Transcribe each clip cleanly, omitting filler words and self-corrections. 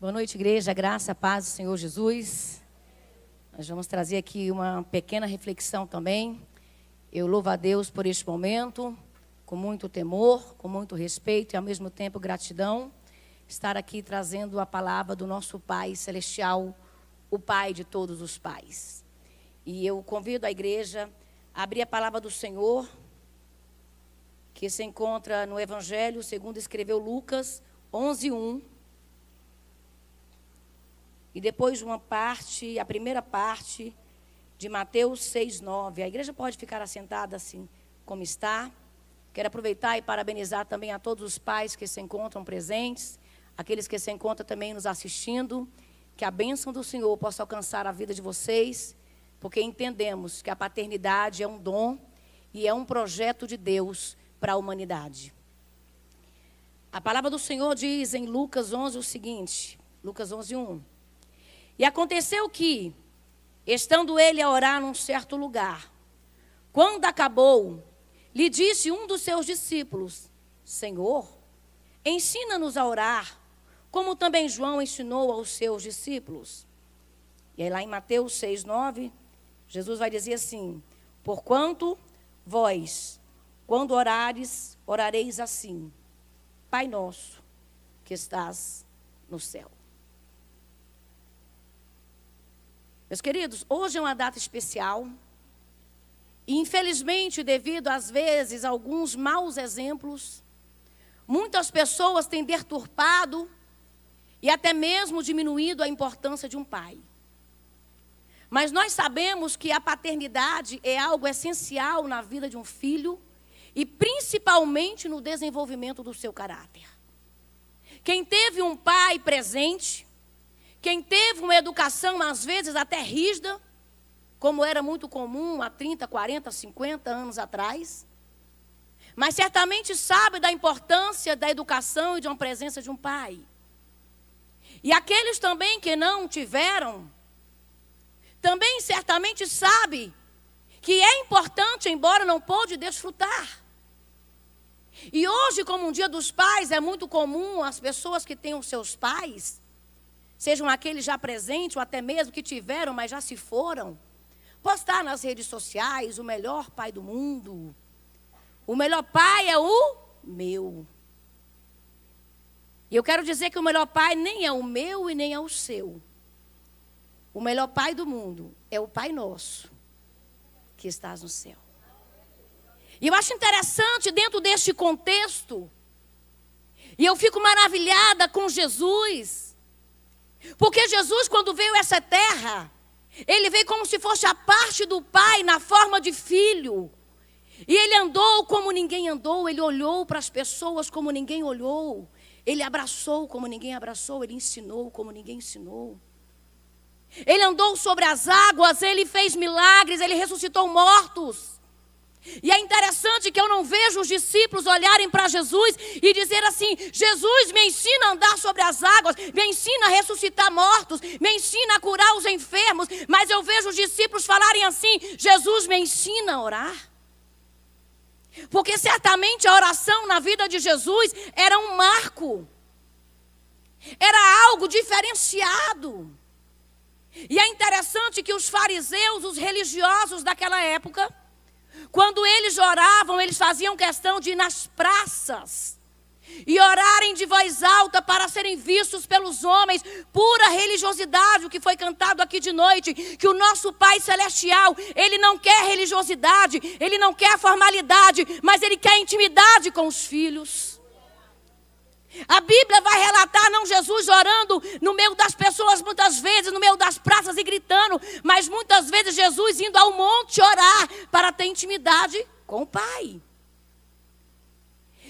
Boa noite, igreja. Graça, paz do Senhor Jesus. Nós vamos trazer aqui uma pequena reflexão também. Eu louvo a Deus por este momento, com muito temor, com muito respeito e ao mesmo tempo gratidão, estar aqui trazendo a palavra do nosso Pai Celestial, o Pai de todos os pais. E eu convido a igreja a abrir a palavra do Senhor, que se encontra no Evangelho, segundo escreveu Lucas 11:1. E depois a primeira parte de Mateus 6:9. A igreja pode ficar assentada assim como está. Quero aproveitar e parabenizar também a todos os pais que se encontram presentes, aqueles que se encontram também nos assistindo, que a bênção do Senhor possa alcançar a vida de vocês, porque entendemos que a paternidade é um dom e é um projeto de Deus para a humanidade. A palavra do Senhor diz em Lucas 11 o seguinte, Lucas 11:1. E aconteceu que, estando ele a orar num certo lugar, quando acabou, lhe disse um dos seus discípulos: Senhor, ensina-nos a orar, como também João ensinou aos seus discípulos. E aí lá em Mateus 6:9, Jesus vai dizer assim: porquanto vós, quando orareis assim, Pai nosso, que estás no céu. Meus queridos, hoje é uma data especial. E infelizmente, devido às vezes a alguns maus exemplos, muitas pessoas têm deturpado e até mesmo diminuído a importância de um pai. Mas nós sabemos que a paternidade é algo essencial na vida de um filho e principalmente no desenvolvimento do seu caráter. Quem teve um pai presente, quem teve uma educação, às vezes, até rígida, como era muito comum há 30, 40, 50 anos atrás, mas certamente sabe da importância da educação e de uma presença de um pai. E aqueles também que não tiveram, também certamente sabe que é importante, embora não pôde desfrutar. E hoje, como um dia dos pais, é muito comum as pessoas que têm os seus pais, sejam aqueles já presentes ou até mesmo que tiveram, mas já se foram, postar nas redes sociais: o melhor pai do mundo. O melhor pai é o meu. E eu quero dizer que o melhor pai nem é o meu e nem é o seu. O melhor pai do mundo é o Pai nosso, que estás no céu. E eu acho interessante dentro deste contexto, e eu fico maravilhada com Jesus, porque Jesus, quando veio a essa terra, ele veio como se fosse a parte do Pai na forma de filho. E ele andou como ninguém andou, ele olhou para as pessoas como ninguém olhou, ele abraçou como ninguém abraçou, ele ensinou como ninguém ensinou. Ele andou sobre as águas, ele fez milagres, ele ressuscitou mortos. E é interessante que eu não vejo os discípulos olharem para Jesus e dizer assim: Jesus, me ensina a andar sobre as águas, me ensina a ressuscitar mortos, me ensina a curar os enfermos. Mas eu vejo os discípulos falarem assim: Jesus, me ensina a orar. Porque certamente a oração na vida de Jesus era um marco, era algo diferenciado. E é interessante que os fariseus, os religiosos daquela época, quando eles oravam, eles faziam questão de ir nas praças e orarem de voz alta para serem vistos pelos homens. Pura religiosidade, o que foi cantado aqui de noite, que o nosso Pai Celestial, ele não quer religiosidade, ele não quer formalidade, mas ele quer intimidade com os filhos. A Bíblia vai relatar não Jesus orando no meio das pessoas, muitas vezes no meio das praças e gritando, mas muitas vezes Jesus indo ao monte orar para ter intimidade com o Pai.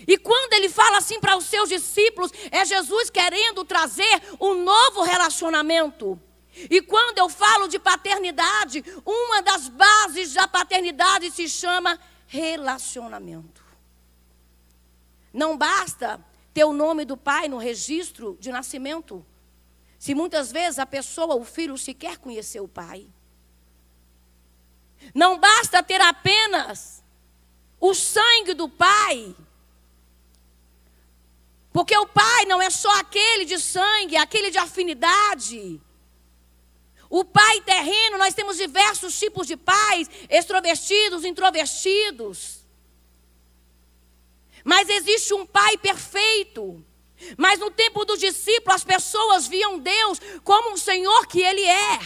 E quando ele fala assim para os seus discípulos, é Jesus querendo trazer um novo relacionamento. E quando eu falo de paternidade, uma das bases da paternidade se chama relacionamento. Não basta ter o nome do pai no registro de nascimento, se muitas vezes a pessoa, o filho, sequer conheceu o pai. Não basta ter apenas o sangue do pai, Porque o pai não é só aquele de sangue, aquele de afinidade. O pai terreno, nós temos diversos tipos de pais, extrovertidos, introvertidos. Mas existe um pai perfeito. Mas no tempo dos discípulos, as pessoas viam Deus como um Senhor que Ele é.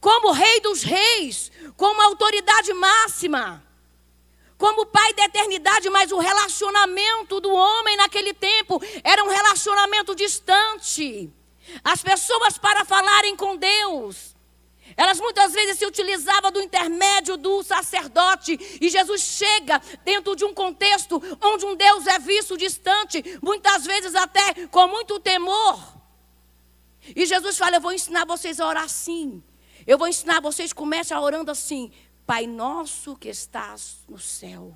Como o Rei dos Reis, como a autoridade máxima. Como Pai da eternidade, mas o relacionamento do homem naquele tempo era um relacionamento distante. As pessoas, para falarem com Deus, elas muitas vezes se utilizavam do intermédio do sacerdote. E Jesus chega dentro de um contexto onde um Deus é visto distante, muitas vezes até com muito temor. E Jesus fala, eu vou ensinar vocês a orar assim. Eu vou ensinar vocês, comecem a orando assim. Pai nosso que estás no céu.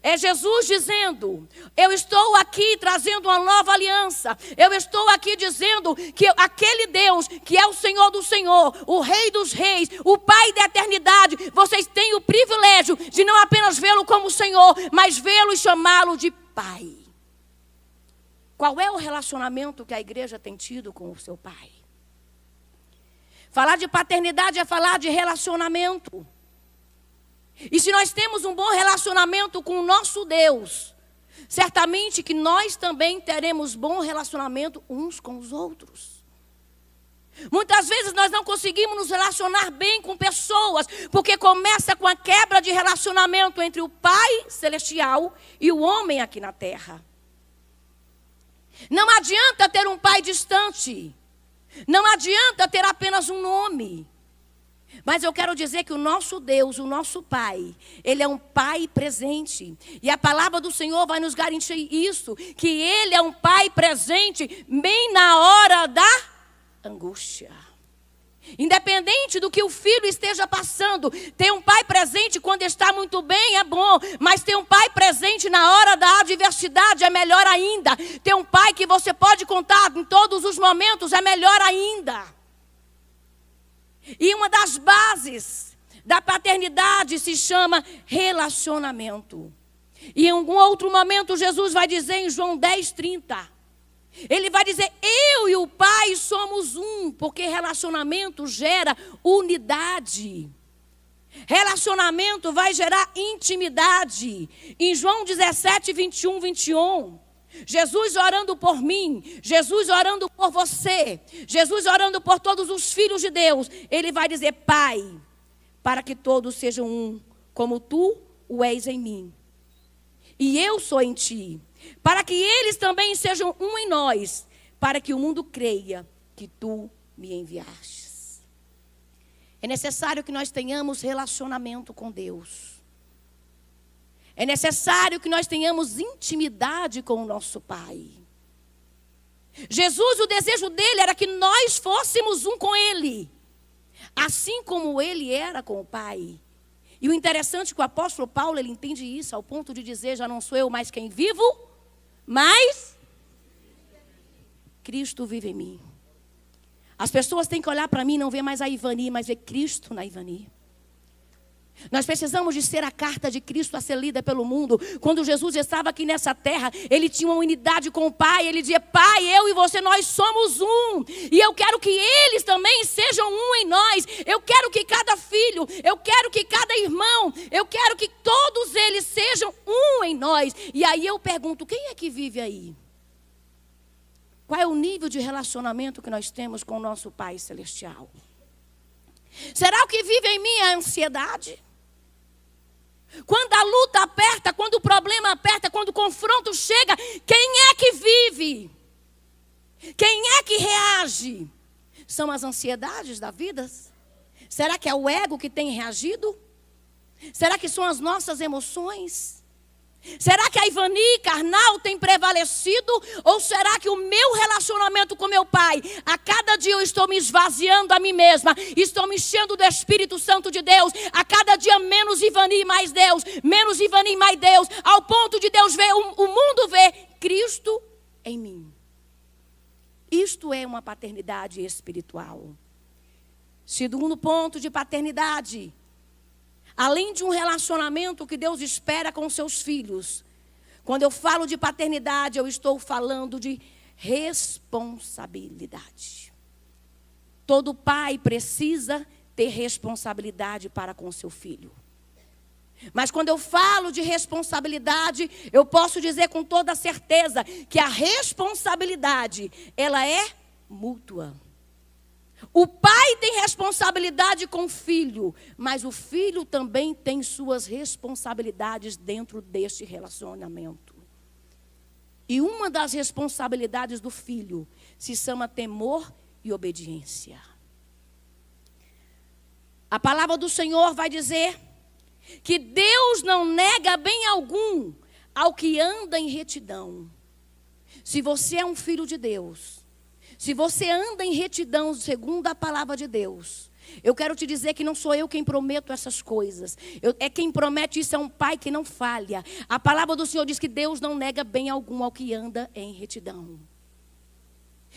É Jesus dizendo, eu estou aqui trazendo uma nova aliança. Eu estou aqui dizendo que aquele Deus que é o Senhor do Senhor, o Rei dos Reis, o Pai da eternidade, vocês têm o privilégio de não apenas vê-lo como Senhor, mas vê-lo e chamá-lo de Pai. Qual é o relacionamento que a igreja tem tido com o seu Pai? Falar de paternidade é falar de relacionamento. E se nós temos um bom relacionamento com o nosso Deus, certamente que nós também teremos bom relacionamento uns com os outros. Muitas vezes nós não conseguimos nos relacionar bem com pessoas, porque começa com a quebra de relacionamento entre o Pai Celestial e o homem aqui na terra. Não adianta ter um pai distante. Não adianta ter apenas um nome. Mas eu quero dizer que o nosso Deus, o nosso Pai, Ele é um Pai presente. E a palavra do Senhor vai nos garantir isso, que Ele é um Pai presente bem na hora da angústia. Independente do que o filho esteja passando, ter um pai presente quando está muito bem é bom, mas ter um pai presente na hora da adversidade é melhor ainda. Ter um pai que você pode contar em todos os momentos é melhor ainda. E uma das bases da paternidade se chama relacionamento. E em algum outro momento Jesus vai dizer em João 10:30, Ele vai dizer, eu e o Pai somos um, porque relacionamento gera unidade. Relacionamento vai gerar intimidade. Em João 17:21, Jesus orando por mim, Jesus orando por você, Jesus orando por todos os filhos de Deus, Ele vai dizer, Pai, para que todos sejam um, como Tu o és em mim, e eu sou em Ti, para que eles também sejam um em nós, para que o mundo creia que Tu me enviastes. É necessário que nós tenhamos relacionamento com Deus. É necessário que nós tenhamos intimidade com o nosso Pai. Jesus, o desejo dele era que nós fôssemos um com Ele, assim como Ele era com o Pai. E o interessante é que o apóstolo Paulo, ele entende isso ao ponto de dizer, já não sou eu mais quem vivo, mas Cristo vive em mim. As pessoas têm que olhar para mim e não ver mais a Ivani, mas ver Cristo na Ivani. Nós precisamos de ser a carta de Cristo a ser lida pelo mundo. Quando Jesus estava aqui nessa terra, Ele tinha uma unidade com o Pai. Ele dizia, Pai, eu e você, nós somos um. E eu quero que eles também sejam um em nós. Eu quero que cada filho, eu quero que cada irmão, eu quero que todos eles sejam um em nós. E aí eu pergunto, quem é que vive aí? Qual é o nível de relacionamento que nós temos com o nosso Pai Celestial? Será o que vive em mim é a ansiedade? Quando a luta aperta, quando o problema aperta, quando o confronto chega, quem é que vive? Quem é que reage? São as ansiedades da vida? Será que é o ego que tem reagido? Será que são as nossas emoções? Será que a Ivani carnal tem prevalecido? Ou será que o meu relacionamento com meu Pai, a cada dia eu estou me esvaziando a mim mesma, estou me enchendo do Espírito Santo de Deus, a cada dia menos Ivani e mais Deus, menos Ivani e mais Deus, ao ponto de Deus ver, o mundo ver Cristo em mim. Isto é uma paternidade espiritual. Segundo ponto de paternidade, além de um relacionamento que Deus espera com seus filhos, Quando eu falo de paternidade, eu estou falando de responsabilidade. Todo pai precisa ter responsabilidade para com seu filho. Mas quando eu falo de responsabilidade, eu posso dizer com toda certeza que a responsabilidade, ela é mútua. O pai tem responsabilidade com o filho, mas o filho também tem suas responsabilidades dentro deste relacionamento. E uma das responsabilidades do filho se chama temor e obediência. A palavra do Senhor vai dizer que Deus não nega bem algum ao que anda em retidão. Se você é um filho de Deus, se você anda em retidão segundo a palavra de Deus, eu quero te dizer que não sou eu quem prometo essas coisas. É quem promete isso é um pai que não falha. A palavra do Senhor diz que Deus não nega bem algum ao que anda em retidão.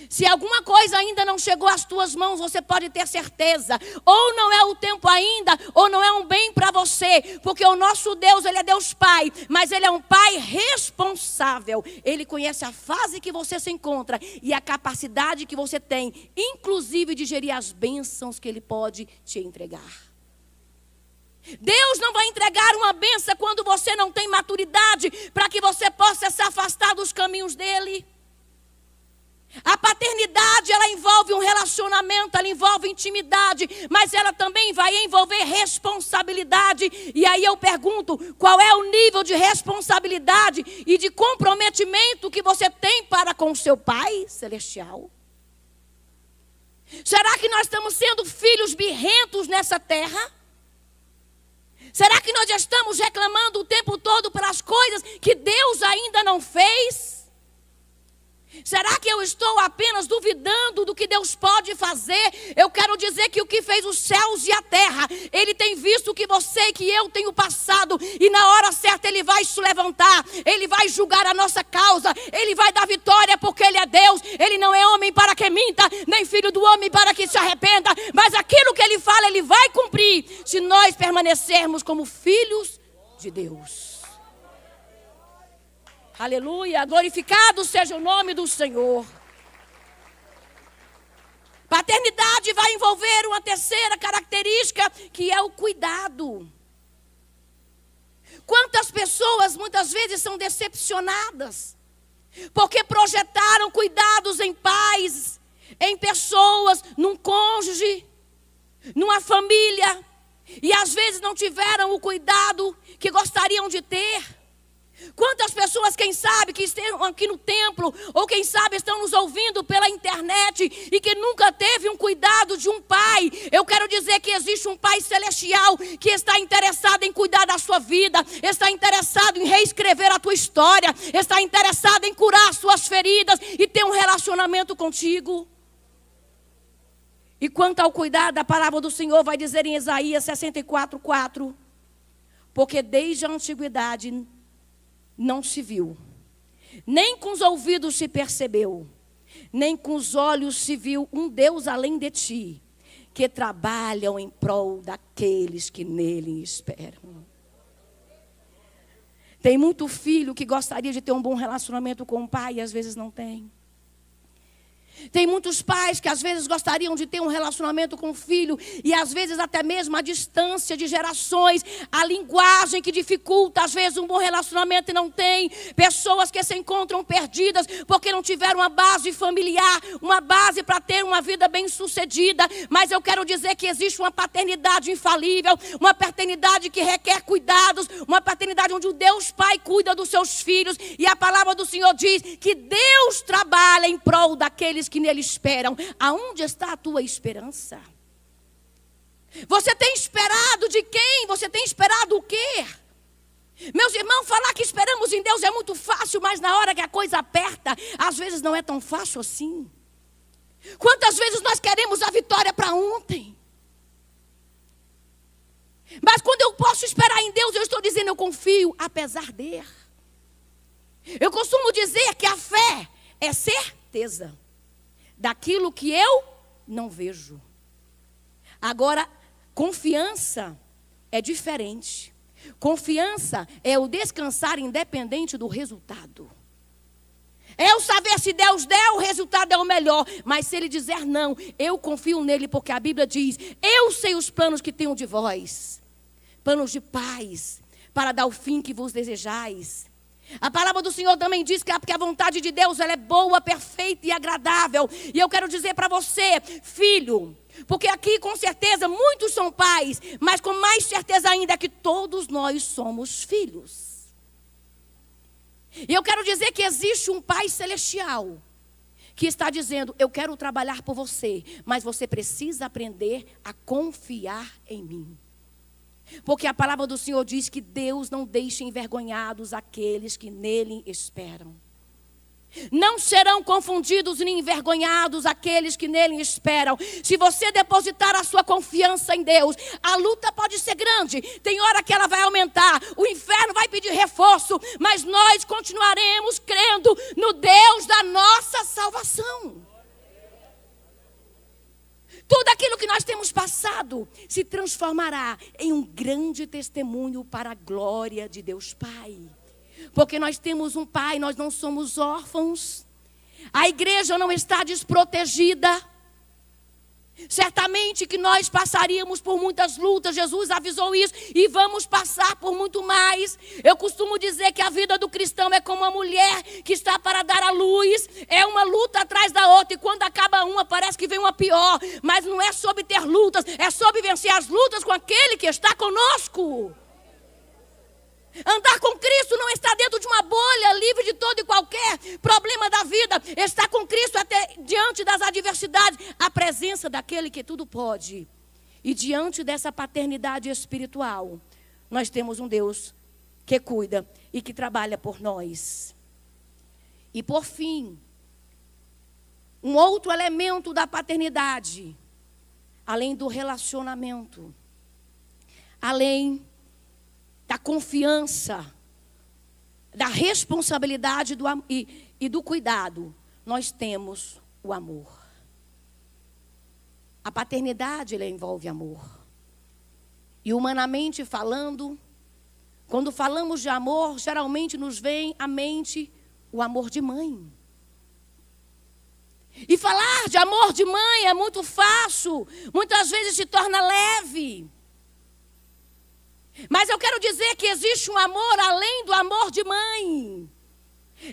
Se alguma coisa ainda não chegou às tuas mãos, você pode ter certeza. Ou não é o tempo ainda, ou não é um bem para você. Porque o nosso Deus, Ele é Deus Pai. Mas Ele é um Pai responsável. Ele conhece a fase que você se encontra e a capacidade que você tem, inclusive de gerir as bênçãos que Ele pode te entregar. Deus não vai entregar uma bênção quando você não tem maturidade para que você possa se afastar dos caminhos dEle. A paternidade, ela envolve um relacionamento, ela envolve intimidade, mas ela também vai envolver responsabilidade. E aí eu pergunto, qual é o nível de responsabilidade e de comprometimento que você tem para com o seu Pai Celestial? Será que nós estamos sendo filhos birrentos nessa terra? Será que nós já estamos reclamando o tempo todo pelas coisas que Deus ainda não fez? Será que eu estou apenas duvidando do que Deus pode fazer? Eu quero dizer que o que fez os céus e a terra, Ele tem visto que você e que eu tenho passado, e na hora certa Ele vai se levantar, Ele vai julgar a nossa causa, Ele vai dar vitória porque Ele é Deus. Ele não é homem para que minta, nem filho do homem para que se arrependa, mas aquilo que Ele fala, Ele vai cumprir, se nós permanecermos como filhos de Deus. Aleluia, glorificado seja o nome do Senhor. Paternidade vai envolver uma terceira característica, que é o cuidado. Quantas pessoas muitas vezes são decepcionadas, porque projetaram cuidados em pais, em pessoas, num cônjuge, numa família, e às vezes não tiveram o cuidado que gostariam de ter. Quantas pessoas, quem sabe, que estão aqui no templo, ou quem sabe estão nos ouvindo pela internet, e que nunca teve um cuidado de um pai. Eu quero dizer que existe um Pai Celestial que está interessado em cuidar da sua vida, está interessado em reescrever a tua história, está interessado em curar as suas feridas e ter um relacionamento contigo. E quanto ao cuidado, a palavra do Senhor vai dizer em Isaías 64:4, porque desde a antiguidade não se viu, nem com os ouvidos se percebeu, nem com os olhos se viu um Deus além de ti, que trabalham em prol daqueles que nele esperam. Tem muito filho que gostaria de ter um bom relacionamento com o pai e às vezes não tem. Tem muitos pais que às vezes gostariam de ter um relacionamento com o filho e às vezes até mesmo a distância de gerações, a linguagem que dificulta às vezes um bom relacionamento e não tem. Pessoas que se encontram perdidas porque não tiveram uma base familiar, uma base para ter uma vida bem sucedida. Mas eu quero dizer que existe uma paternidade infalível, uma paternidade que requer cuidados, uma paternidade onde o Deus Pai cuida dos seus filhos. E a palavra do Senhor diz que Deus trabalha em prol daqueles que nele esperam. Aonde está a tua esperança? Você tem esperado de quem? Você tem esperado o quê? Meus irmãos, falar que esperamos em Deus é muito fácil, mas na hora que a coisa aperta, às vezes não é tão fácil assim. Quantas vezes nós queremos a vitória para ontem? Mas quando eu posso esperar em Deus, eu estou dizendo eu confio, apesar de. Eu costumo dizer que a fé é certeza daquilo que eu não vejo. Agora, confiança é diferente. Confiança é o descansar independente do resultado. É o saber se Deus der, o resultado é o melhor. Mas se Ele dizer não, eu confio nele, porque a Bíblia diz: eu sei os planos que tenho de vós. Planos de paz, para dar o fim que vos desejais. A palavra do Senhor também diz que a vontade de Deus ela é boa, perfeita e agradável. E eu quero dizer para você, filho, porque aqui com certeza muitos são pais, mas com mais certeza ainda é que todos nós somos filhos. E eu quero dizer que existe um Pai celestial que está dizendo: eu quero trabalhar por você, mas você precisa aprender a confiar em mim. Porque a palavra do Senhor diz que Deus não deixa envergonhados aqueles que nele esperam. Não serão confundidos nem envergonhados aqueles que nele esperam. Se você depositar a sua confiança em Deus, a luta pode ser grande. Tem hora que ela vai aumentar, o inferno vai pedir reforço, mas nós continuaremos crendo no Deus da nossa salvação. Tudo aquilo que nós temos passado se transformará em um grande testemunho para a glória de Deus Pai. Porque nós temos um Pai, nós não somos órfãos. A igreja não está desprotegida. Certamente que nós passaríamos por muitas lutas, Jesus avisou isso, e vamos passar por muito mais. Eu costumo dizer que a vida do cristão é como uma mulher que está para dar à luz, é uma luta atrás da outra, e quando acaba uma parece que vem uma pior, mas não é sobre ter lutas, é sobre vencer as lutas com aquele que está conosco. Andar com Cristo não está dentro de uma bolha, livre de todo e qualquer problema da vida. Está com Cristo até diante das adversidades, a presença daquele que tudo pode. E diante dessa paternidade espiritual, nós temos um Deus que cuida e que trabalha por nós. E por fim, um outro elemento da paternidade, além do relacionamento, além da confiança, da responsabilidade e do cuidado, nós temos o amor. A paternidade, ela envolve amor. E humanamente falando, quando falamos de amor, geralmente nos vem à mente o amor de mãe. E falar de amor de mãe é muito fácil, muitas vezes se torna leve. Mas eu quero dizer que existe um amor além do amor de mãe.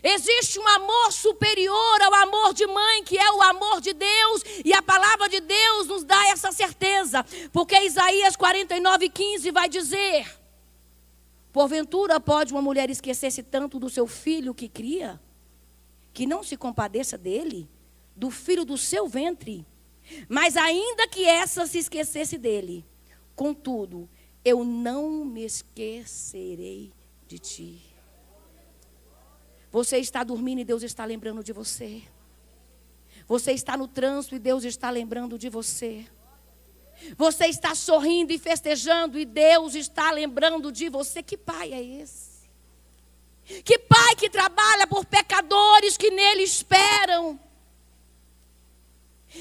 Existe um amor superior ao amor de mãe, que é o amor de Deus. E a palavra de Deus nos dá essa certeza. Porque Isaías 49:15 vai dizer: porventura pode uma mulher esquecer-se tanto do seu filho que cria, que não se compadeça dele, do filho do seu ventre? Mas ainda que essa se esquecesse dele, contudo, eu não me esquecerei de ti. Você está dormindo e Deus está lembrando de você. Você está no trânsito e Deus está lembrando de você. Você está sorrindo e festejando e Deus está lembrando de você. Que pai é esse? Que pai que trabalha por pecadores que nele esperam?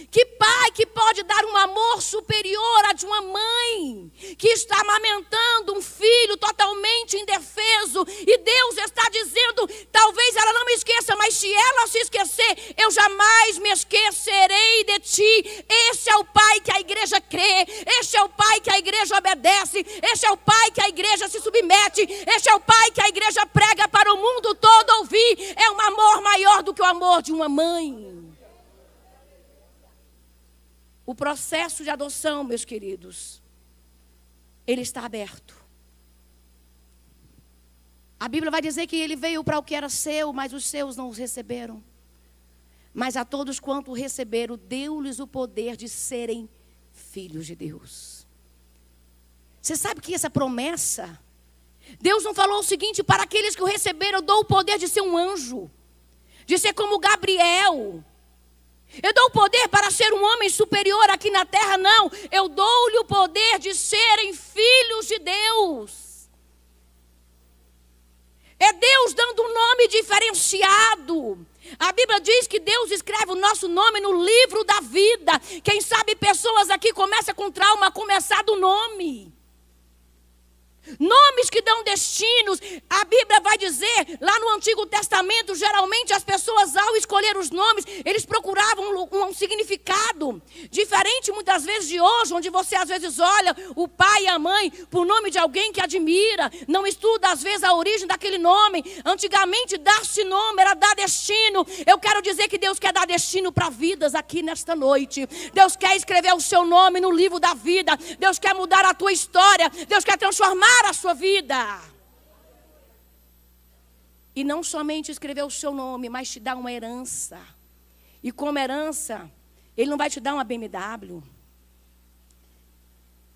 Que pai que pode dar um amor superior a de uma mãe que está amamentando um filho totalmente indefeso, e Deus está dizendo: talvez ela não me esqueça, mas se ela se esquecer, eu jamais me esquecerei de ti. Esse é o pai que a igreja crê, esse é o pai que a igreja obedece, esse é o pai que a igreja se submete, esse é o pai que a igreja prega para o mundo todo ouvir. É um amor maior do que o amor de uma mãe. O processo de adoção, meus queridos, ele está aberto. A Bíblia vai dizer que ele veio para o que era seu, mas os seus não os receberam. Mas a todos quanto o receberam, deu-lhes o poder de serem filhos de Deus. Você sabe que essa promessa, Deus não falou o seguinte: para aqueles que o receberam, eu dou o poder de ser um anjo, de ser como Gabriel. Eu dou o poder para ser um homem superior aqui na terra, não. Eu dou-lhe o poder de serem filhos de Deus. É Deus dando um nome diferenciado. A Bíblia diz que Deus escreve o nosso nome no livro da vida. Quem sabe pessoas aqui começam com trauma a começar do nome. Nomes que dão destinos. A Bíblia vai dizer, lá no Antigo Testamento, geralmente as pessoas, ao escolher os nomes, eles procuravam um significado diferente muitas vezes de hoje, onde você às vezes olha o pai e a mãe por nome de alguém que admira, não estuda às vezes a origem daquele nome. Antigamente dar-se nome era dar destino. Eu quero dizer que Deus quer dar destino para vidas aqui nesta noite. Deus quer escrever o seu nome no livro da vida. Deus quer mudar a tua história. Deus quer transformar a sua vida. E não somente escrever o seu nome, mas te dar uma herança. E como herança, Ele não vai te dar uma BMW.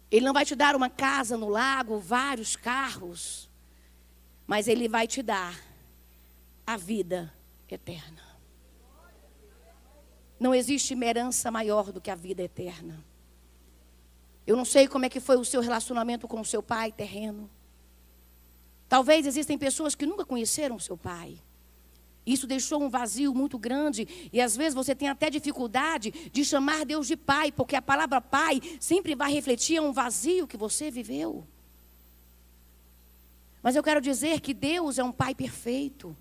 Ele não vai te dar uma casa no lago, vários carros. Mas Ele vai te dar a vida eterna. Não existe uma herança maior do que a vida eterna. Eu não sei como é que foi o seu relacionamento com o seu pai terreno. Talvez existem pessoas que nunca conheceram o seu pai. Isso deixou um vazio muito grande. E às vezes você tem até dificuldade de chamar Deus de pai. Porque a palavra pai sempre vai refletir um vazio que você viveu. Mas eu quero dizer que Deus é um pai perfeito.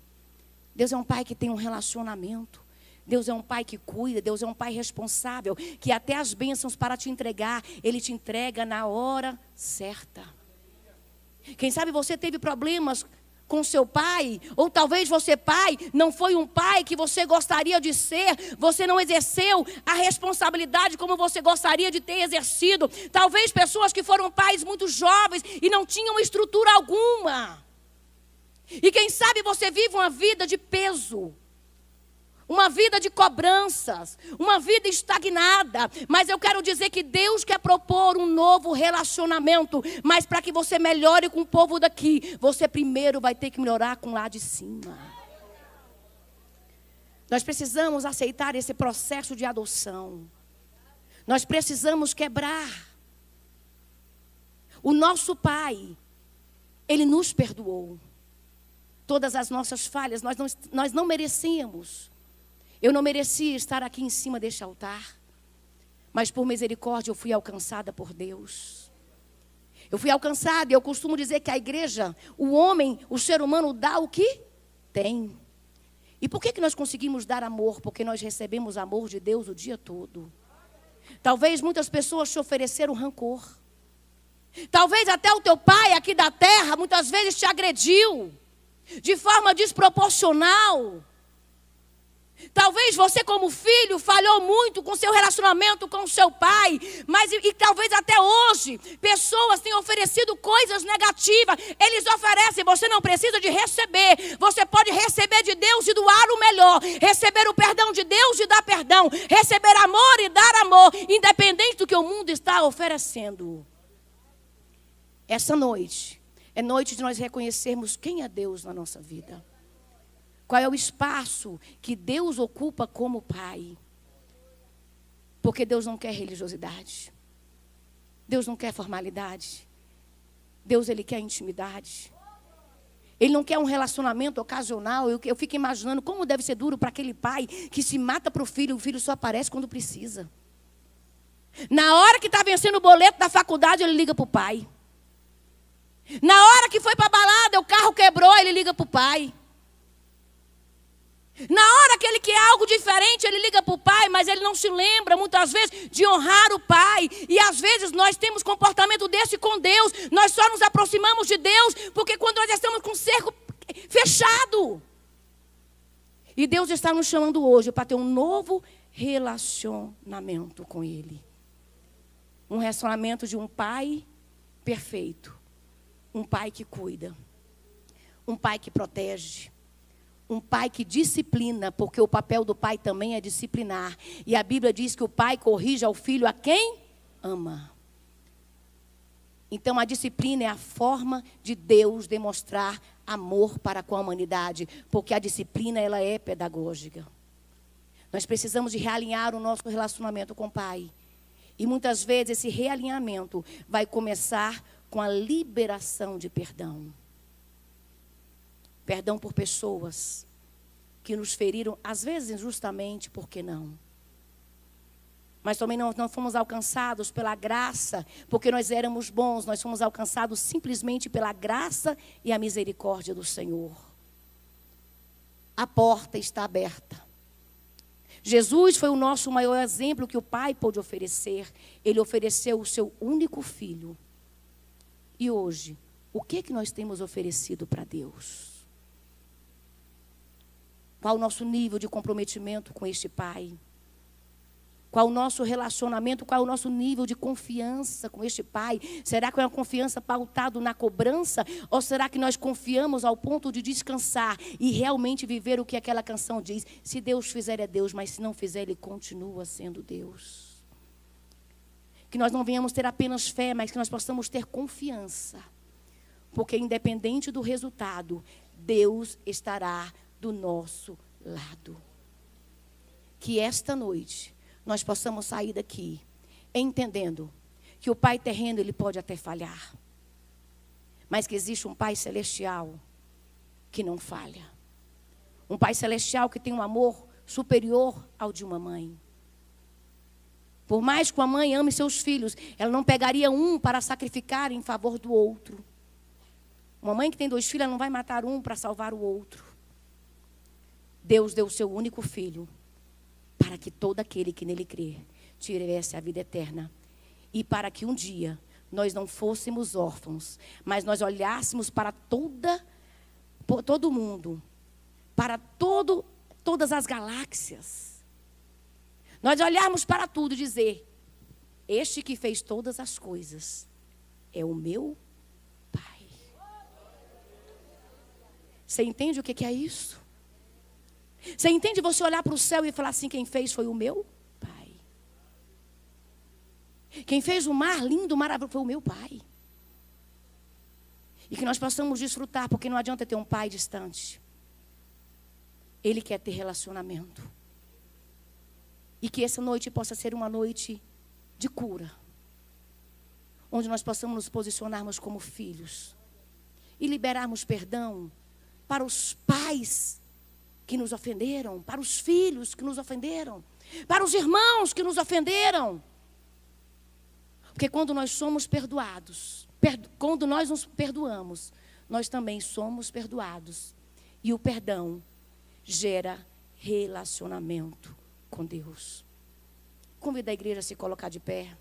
Deus é um pai que tem um relacionamento. Deus é um pai que cuida, Deus é um pai responsável, que até as bênçãos para te entregar, Ele te entrega na hora certa. Quem sabe você teve problemas com seu pai, ou talvez você, pai, não foi um pai que você gostaria de ser, você não exerceu a responsabilidade como você gostaria de ter exercido. Talvez pessoas que foram pais muito jovens e não tinham estrutura alguma. E quem sabe você vive uma vida de peso. Uma vida de cobranças, uma vida estagnada. Mas eu quero dizer que Deus quer propor um novo relacionamento. Mas para que você melhore com o povo daqui, você primeiro vai ter que melhorar com lá de cima. Nós precisamos aceitar esse processo de adoção. Nós precisamos quebrar. O nosso Pai, Ele nos perdoou. Todas as nossas falhas, nós não merecíamos. Eu não merecia estar aqui em cima deste altar. Mas por misericórdia eu fui alcançada por Deus. Eu fui alcançada, e eu costumo dizer que a igreja, o homem, o ser humano dá o que tem. E por que nós conseguimos dar amor? Porque nós recebemos amor de Deus o dia todo. Talvez muitas pessoas te ofereceram rancor. Talvez até o teu pai aqui da terra muitas vezes te agrediu de forma desproporcional. Talvez você como filho falhou muito com seu relacionamento com seu pai. Mas e talvez até hoje pessoas tenham oferecido coisas negativas. Eles oferecem, você não precisa de receber. Você pode receber de Deus e doar o melhor. Receber o perdão de Deus e dar perdão. Receber amor e dar amor. Independente do que o mundo está oferecendo. Essa noite é noite de nós reconhecermos quem é Deus na nossa vida. Qual é o espaço que Deus ocupa como Pai? Porque Deus não quer religiosidade. Deus não quer formalidade. Deus, Ele quer intimidade. Ele não quer um relacionamento ocasional. Eu fico imaginando como deve ser duro para aquele pai que se mata para o filho só aparece quando precisa. Na hora que está vencendo o boleto da faculdade, ele liga para o pai. Na hora que foi para a balada, o carro quebrou, ele liga para o pai. Na hora que ele quer algo diferente, ele liga para o pai, mas ele não se lembra muitas vezes de honrar o pai. E às vezes nós temos comportamento desse com Deus. Nós só nos aproximamos de Deus porque quando nós estamos com o cerco fechado. E Deus está nos chamando hoje para ter um novo relacionamento com Ele. Um relacionamento de um pai perfeito. Um pai que cuida. Um pai que protege. Um pai que disciplina, porque o papel do pai também é disciplinar. E a Bíblia diz que o pai corrige ao filho a quem ama. Então a disciplina é a forma de Deus demonstrar amor para com a humanidade. Porque a disciplina, ela é pedagógica. Nós precisamos de realinhar o nosso relacionamento com o pai. E muitas vezes esse realinhamento vai começar com a liberação de perdão. Perdão por pessoas que nos feriram, às vezes injustamente, por que não? Mas também não fomos alcançados pela graça, porque nós éramos bons. Nós fomos alcançados simplesmente pela graça e a misericórdia do Senhor. A porta está aberta. Jesus foi o nosso maior exemplo que o Pai pôde oferecer. Ele ofereceu o seu único filho. E hoje, o que nós temos oferecido para Deus? Qual o nosso nível de comprometimento com este Pai? Qual o nosso relacionamento, qual o nosso nível de confiança com este Pai? Será que é uma confiança pautada na cobrança? Ou será que nós confiamos ao ponto de descansar e realmente viver o que aquela canção diz? Se Deus fizer é Deus, mas se não fizer Ele continua sendo Deus. Que nós não venhamos ter apenas fé, mas que nós possamos ter confiança. Porque independente do resultado, Deus estará do nosso lado. Que esta noite nós possamos sair daqui entendendo que o Pai terreno ele pode até falhar, mas que existe um Pai celestial que não falha. Um Pai celestial que tem um amor superior ao de uma mãe. Por mais que uma mãe ame seus filhos, ela não pegaria um para sacrificar em favor do outro. Uma mãe que tem 2 filhos, ela não vai matar um para salvar o outro. Deus deu o seu único filho para que todo aquele que nele crer tivesse a vida eterna. E para que um dia nós não fôssemos órfãos, mas nós olhássemos para todo mundo, para todas as galáxias. Nós olharmos para tudo e dizer: este que fez todas as coisas é o meu Pai. Você entende o que é isso? Você entende você olhar para o céu e falar assim: quem fez foi o meu Pai. Quem fez o mar lindo, maravilhoso, foi o meu Pai. E que nós possamos desfrutar, porque não adianta ter um Pai distante. Ele quer ter relacionamento. E que essa noite possa ser uma noite de cura, onde nós possamos nos posicionarmos como filhos e liberarmos perdão para os pais que nos ofenderam, para os filhos que nos ofenderam, para os irmãos que nos ofenderam. Porque quando nós somos perdoados, quando nós nos perdoamos, nós também somos perdoados. E o perdão gera relacionamento com Deus. Convido a igreja a se colocar de pé.